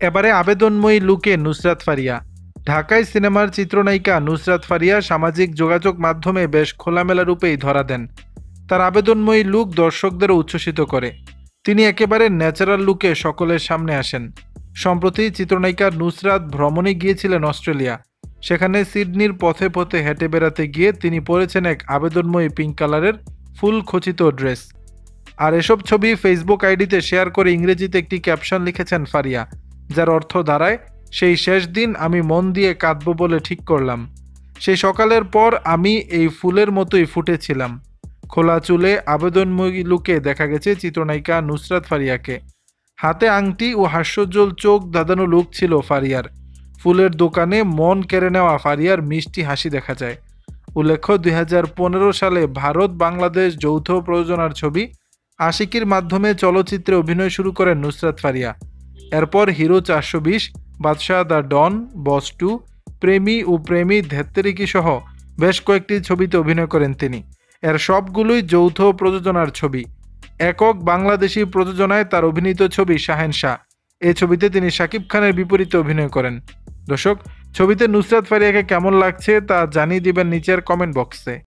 এবারে আবেদনময়ী লুকে নুসরাত ফারিয়া। ঢাকায় সিনেমার চিত্রনায়িকা নুসরাত ফারিয়া সামাজিক যোগাযোগ মাধ্যমে বেশ খোলামেলা রূপেই ধরা দেন। তার আবেদনময়ী লুক দর্শকদেরও উচ্ছ্বসিত করে। তিনি একেবারে ন্যাচারাল লুকে সকলের সামনে আসেন। সম্প্রতি চিত্রনায়িকা নুসরাত ভ্রমণে গিয়েছিলেন অস্ট্রেলিয়া। সেখানে সিডনির পথে পথে হেঁটে বেড়াতে গিয়ে তিনি পরেছেন এক আবেদনময়ী পিঙ্ক কালারের ফুল খচিত ড্রেস। আর এসব ছবি ফেসবুক আইডিতে শেয়ার করে ইংরেজিতে একটি ক্যাপশন লিখেছেন ফারিয়া, যার অর্থ দাঁড়ায়, সেই শেষ দিন আমি মন দিয়ে কাঁদব বলে ঠিক করলাম। সেই সকালের পর আমি এই ফুলের মতোই ফুটেছিলাম। খোলা চুলে আবেদনময়ী লুকে দেখা গেছে চিত্রনায়িকা নুসরাত ফারিয়াকে। হাতে আংটি ও হাস্যোজ্জ্বল চোখ ধাঁধানো লুক ছিল ফারিয়ার। ফুলের দোকানে মন কেড়ে নেওয়া ফারিয়ার মিষ্টি হাসি দেখা যায়। উল্লেখ্য, 2015 সালে ভারত বাংলাদেশ যৌথ প্রযোজনার ছবি আশিকির মাধ্যমে চলচ্চিত্রে অভিনয় শুরু করেন নুসরাত ফারিয়া। এরপর হিরো 420, বাদশাহ দ্য ডন, বস 2, প্রেমী ও প্রেমী ধেত্তেরিকি সহ বেশ কয়েকটি ছবিতে অভিনয় করেন তিনি। এর সবগুলোই যৌথ প্রযোজনার ছবি। একক বাংলাদেশি প্রযোজনায় তার অভিনীত ছবি শাহেনশাহ। এই ছবিতে তিনি শাকিব খানের বিপরীতে অভিনয় করেন। দর্শক, ছবিতে নুসরাত ফারিয়াকে কেমন লাগছে তা জানিয়ে দিবেন নিচের কমেন্ট বক্সে।